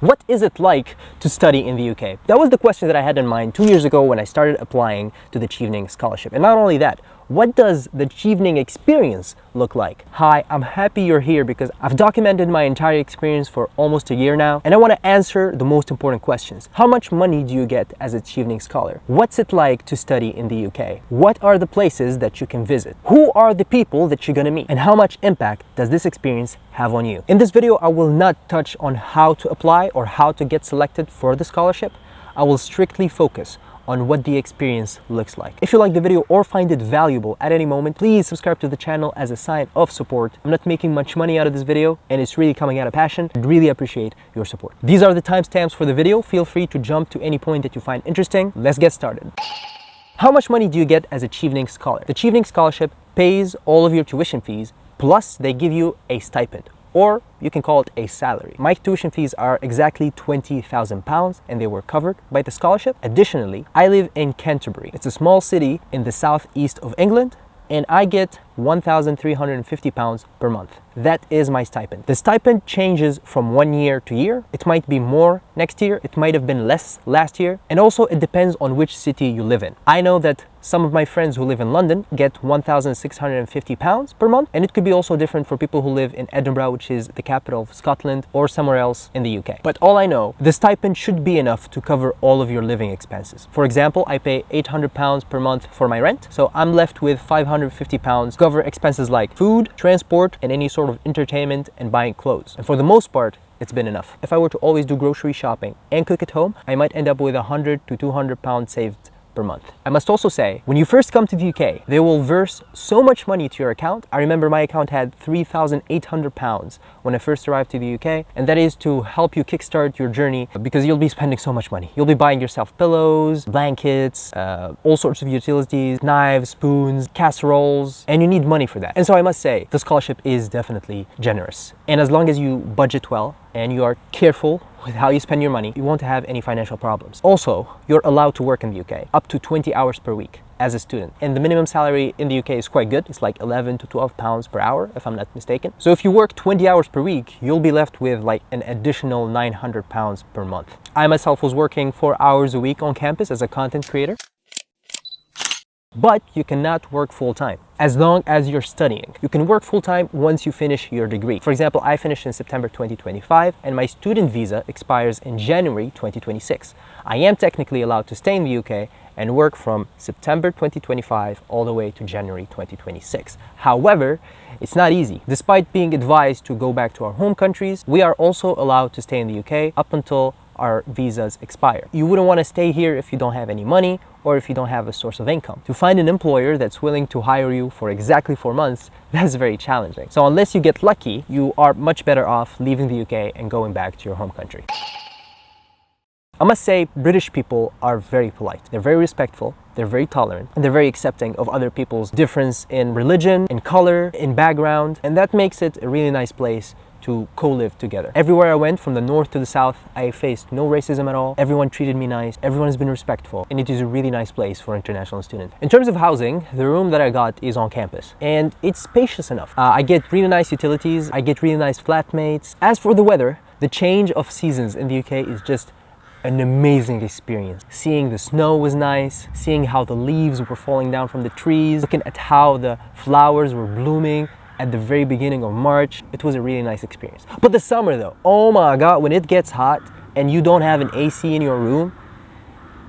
What is it like to study in the UK? That was the question that I had in mind 2 years ago when I started applying to the Chevening Scholarship. And not only that, what does the Chevening experience look like? Hi, I'm happy you're here because I've documented my entire experience for almost a year now, and I want to answer the most important questions. How much money do you get as a Chevening Scholar? What's it like to study in the UK? What are the places that you can visit? Who are the people that you're gonna meet? And how much impact does this experience have on you? In this video, I will not touch on how to apply or how to get selected for the scholarship. I will strictly focus on what the experience looks like. If you like the video or find it valuable at any moment, please subscribe to the channel as a sign of support. I'm not making much money out of this video and it's really coming out of passion. I'd really appreciate your support. These are the timestamps for the video. Feel free to jump to any point that you find interesting. Let's get started. How much money do you get as a Chevening Scholar? The Chevening Scholarship pays all of your tuition fees, plus they give you a stipend, or you can call it a salary. My tuition fees are exactly £20,000 and they were covered by the scholarship. Additionally, I live in Canterbury. It's a small city in the southeast of England, and I get £1,350 per month. That is my stipend. The stipend changes from 1 year to year. It might be more next year. It might have been less last year. And also it depends on which city you live in. I know that some of my friends who live in London get £1,650 per month. And it could be also different for people who live in Edinburgh, which is the capital of Scotland, or somewhere else in the UK. But all I know, the stipend should be enough to cover all of your living expenses. For example, I pay £800 per month for my rent. So I'm left with £550 to cover expenses like food, transport, and any sort of entertainment and buying clothes. And for the most part, it's been enough. If I were to always do grocery shopping and cook at home, I might end up with £100 to £200 saved per month. I must also say, when you first come to the UK, they will verse so much money to your account. I remember my account had £3,800 when I first arrived to the UK, and that is to help you kickstart your journey because you'll be spending so much money. You'll be buying yourself pillows, blankets, all sorts of utilities, knives, spoons, casseroles, and you need money for that. And so I must say, the scholarship is definitely generous. And as long as you budget well and you are careful with how you spend your money, you won't have any financial problems. Also, you're allowed to work in the UK up to 20 hours per week as a student. And the minimum salary in the UK is quite good. It's like 11 to 12 pounds per hour, if I'm not mistaken. So if you work 20 hours per week, you'll be left with like an additional £900 per month. I myself was working 4 hours a week on campus as a content creator. But you cannot work full-time as long as you're studying. You can work full-time once you finish your degree. For example, I finished in September 2025 and my student visa expires in January 2026. I am technically allowed to stay in the UK and work from September 2025 all the way to January 2026. However, it's not easy. Despite being advised to go back to our home countries, we are also allowed to stay in the UK up until our visas expire. You wouldn't want to stay here if you don't have any money or if you don't have a source of income. To find an employer that's willing to hire you for exactly 4 months, that's very challenging. So unless you get lucky, you are much better off leaving the UK and going back to your home country. I must say, British people are very polite. They're very respectful, they're very tolerant, and they're very accepting of other people's difference in religion, in color, in background, and that makes it a really nice place to co-live together. Everywhere I went, from the north to the south, I faced no racism at all. Everyone treated me nice. Everyone has been respectful. And it is a really nice place for international students. In terms of housing, the room that I got is on campus. And it's spacious enough. I get really nice utilities. I get really nice flatmates. As for the weather, the change of seasons in the UK is just an amazing experience. Seeing the snow was nice, seeing how the leaves were falling down from the trees, looking at how the flowers were blooming at the very beginning of March. It was a really nice experience. But the summer though, oh my God, when it gets hot and you don't have an AC in your room,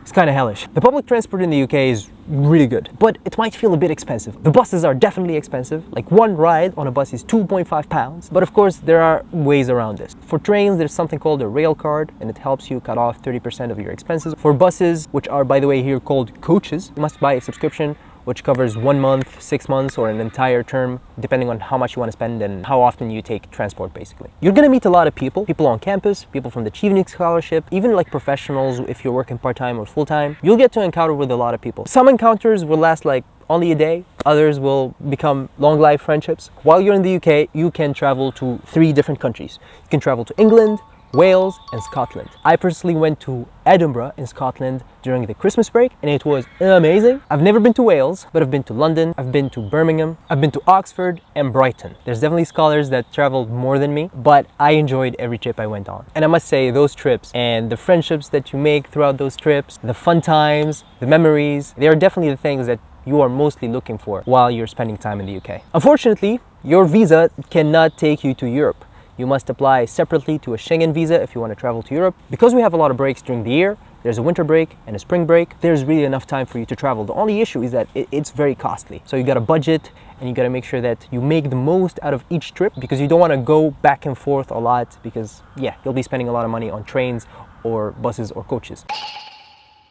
it's kind of hellish. The public transport in the UK is really good, but it might feel a bit expensive. The buses are definitely expensive. Like one ride on a bus is £2.5. But of course, there are ways around this. For trains, there's something called a rail card, and it helps you cut off 30% of your expenses. For buses, which are, by the way, here called coaches, you must buy a subscription which covers 1 month, 6 months, or an entire term, depending on how much you want to spend and how often you take transport, basically. You're gonna meet a lot of people on campus, people from the Chevening Scholarship, even like professionals if you're working part-time or full-time. You'll get to encounter with a lot of people. Some encounters will last like only a day, others will become long-life friendships. While you're in the UK, you can travel to 3 different countries. You can travel to England, Wales, and Scotland. I personally went to Edinburgh in Scotland during the Christmas break and it was amazing. I've never been to Wales, but I've been to London, I've been to Birmingham, I've been to Oxford and Brighton. There's definitely scholars that traveled more than me, but I enjoyed every trip I went on. And I must say, those trips and the friendships that you make throughout those trips, the fun times, the memories, they are definitely the things that you are mostly looking for while you're spending time in the UK. Unfortunately, your visa cannot take you to Europe. You must apply separately to a Schengen visa if you want to travel to Europe. Because we have a lot of breaks during the year, there's a winter break and a spring break, there's really enough time for you to travel. The only issue is that it's very costly. So you got to budget and you got to make sure that you make the most out of each trip, because you don't want to go back and forth a lot, because yeah, you'll be spending a lot of money on trains or buses or coaches.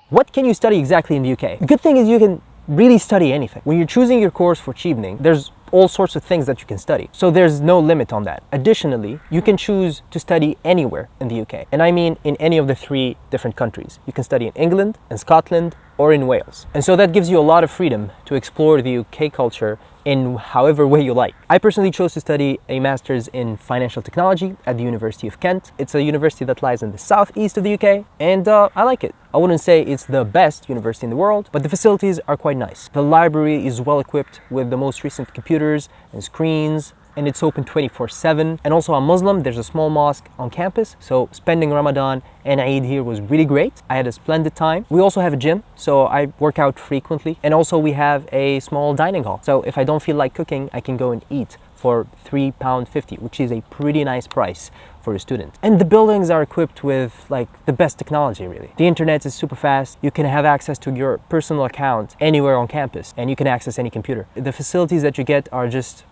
What can you study exactly in the UK? The good thing is you can really study anything. When you're choosing your course for Chevening, there's all sorts of things that you can study. So there's no limit on that. Additionally, you can choose to study anywhere in the UK. And I mean in any of the 3 different countries. You can study in England, in Scotland, or in Wales. And so that gives you a lot of freedom to explore the UK culture in however way you like. I personally chose to study a master's in financial technology at the University of Kent. It's a university that lies in the southeast of the UK, and I like it. I wouldn't say it's the best university in the world, but the facilities are quite nice. The library is well equipped with the most recent computers and screens, and it's open 24/7. And also, I'm Muslim, there's a small mosque on campus, so spending Ramadan and Eid here was really great. I had a splendid time. We also have a gym, so I work out frequently, and also we have a small dining hall. So if I don't feel like cooking, I can go and eat for £3.50, which is a pretty nice price for a student. And the buildings are equipped with like the best technology, really. The internet is super fast. You can have access to your personal account anywhere on campus, and you can access any computer. The facilities that you get are just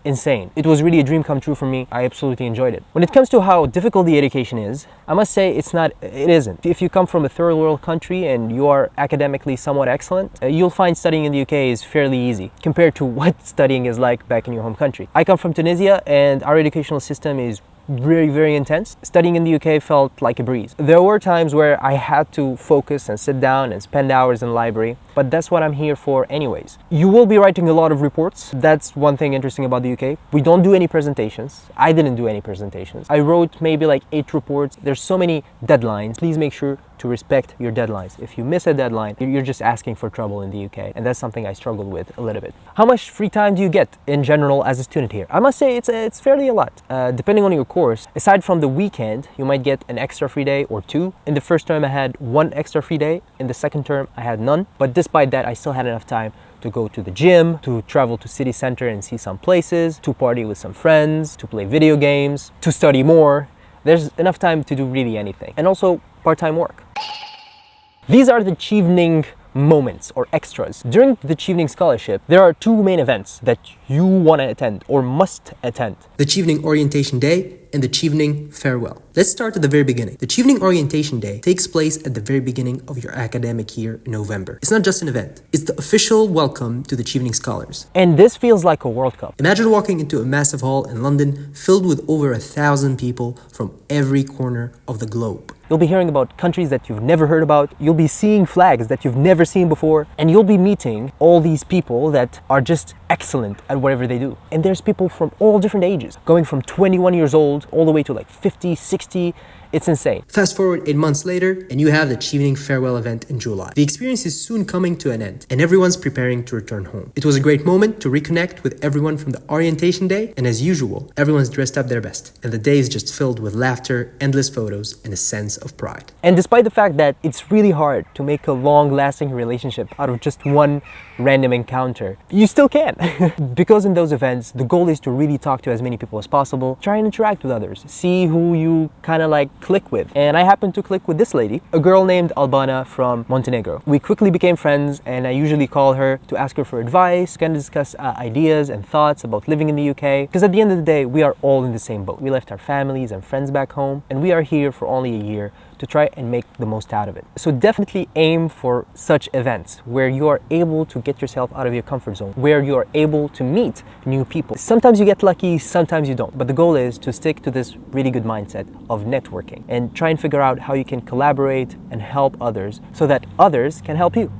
insane. It was really a dream come true for me. I absolutely enjoyed it. When it comes to how difficult the education is, I must say it isn't. If you come from a third world country and you are academically somewhat excellent, you'll find studying in the UK is fairly easy compared to what studying is like back in your home country. I come from Tunisia and our educational system is very, very intense. Studying in the UK felt like a breeze. There were times where I had to focus and sit down and spend hours in the library, but that's what I'm here for anyways. You will be writing a lot of reports. That's one thing interesting about the UK. We don't do any presentations. I didn't do any presentations. I wrote maybe like 8 reports. There's so many deadlines. Please make sure to respect your deadlines. If you miss a deadline, you're just asking for trouble in the UK, and that's something I struggled with a little bit. How much free time do you get in general as a student here? I must say it's fairly a lot. Depending on your course, aside from the weekend, you might get an extra free day or 2. In the first term, I had 1 extra free day. In the second term, I had none. But despite that, I still had enough time to go to the gym, to travel to city center and see some places, to party with some friends, to play video games, to study more. There's enough time to do really anything. And also part-time work. These are the Chevening moments or extras. During the Chevening Scholarship, there are 2 main events that you want to attend or must attend. The Chevening Orientation Day and the Chevening Farewell. Let's start at the very beginning. The Chevening Orientation Day takes place at the very beginning of your academic year in November. It's not just an event. It's the official welcome to the Chevening Scholars. And this feels like a World Cup. Imagine walking into a massive hall in London filled with over 1,000 people from every corner of the globe. You'll be hearing about countries that you've never heard about. You'll be seeing flags that you've never seen before. And you'll be meeting all these people that are just excellent at whatever they do. And there's people from all different ages, going from 21 years old all the way to like 50, 60. It's insane. Fast forward 8 months later, and you have the Chevening Farewell event in July. The experience is soon coming to an end, and everyone's preparing to return home. It was a great moment to reconnect with everyone from the orientation day, and as usual, everyone's dressed up their best, and the day is just filled with laughter, endless photos, and a sense of pride. And despite the fact that it's really hard to make a long-lasting relationship out of just one random encounter, you still can. Because in those events, the goal is to really talk to as many people as possible, try and interact with others, see who you kind of like click with. And I happened to click with this lady, a girl named Albana from Montenegro. We quickly became friends, and I usually call her to ask her for advice, kind of discuss ideas and thoughts about living in the UK. Because at the end of the day, we are all in the same boat. We left our families and friends back home, and we are here for only a year to try and make the most out of it. So definitely aim for such events where you are able to get yourself out of your comfort zone, where you are able to meet new people. Sometimes you get lucky, sometimes you don't. But the goal is to stick to this really good mindset of networking and try and figure out how you can collaborate and help others so that others can help you.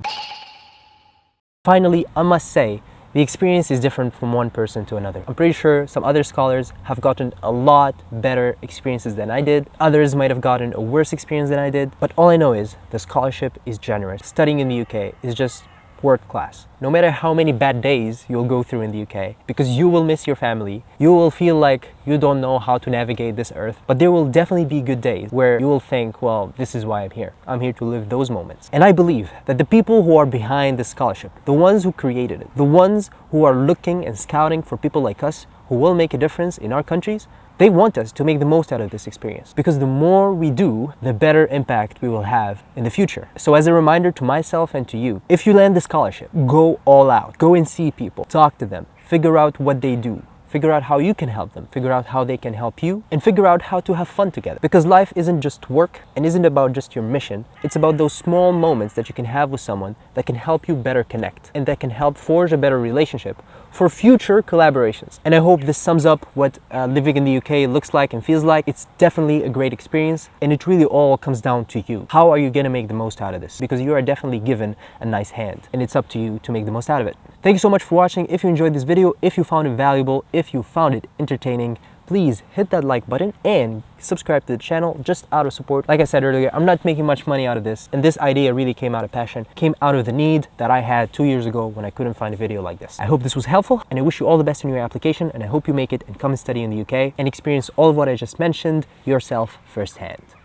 Finally, I must say, The experience is different from one person to another. I'm pretty sure some other scholars have gotten a lot better experiences than I did. Others might have gotten a worse experience than I did. But all I know is the scholarship is generous. Studying in the UK is just world class. No matter how many bad days you'll go through in the UK, because you will miss your family, you will feel like you don't know how to navigate this earth, but there will definitely be good days where you will think, well, this is why I'm here. I'm here to live those moments. And I believe that the people who are behind this scholarship, the ones who created it, the ones who are looking and scouting for people like us who will make a difference in our countries, they want us to make the most out of this experience, because the more we do, the better impact we will have in the future. So as a reminder to myself and to you, if you land the scholarship, go all out. Go and see people, talk to them, figure out what they do, figure out how you can help them, figure out how they can help you, and figure out how to have fun together. Because life isn't just work and isn't about just your mission. It's about those small moments that you can have with someone that can help you better connect and that can help forge a better relationship for future collaborations. And I hope this sums up what living in the UK looks like and feels like. It's definitely a great experience, and it really all comes down to you. How are you gonna make the most out of this? Because you are definitely given a nice hand, and it's up to you to make the most out of it. Thank you so much for watching. If you enjoyed this video, if you found it valuable, if you found it entertaining, please hit that like button and subscribe to the channel just out of support. Like I said earlier, I'm not making much money out of this, and this idea really came out of passion, came out of the need that I had 2 years ago when I couldn't find a video like this. I hope this was helpful, and I wish you all the best in your application, and I hope you make it and come and study in the UK and experience all of what I just mentioned yourself firsthand.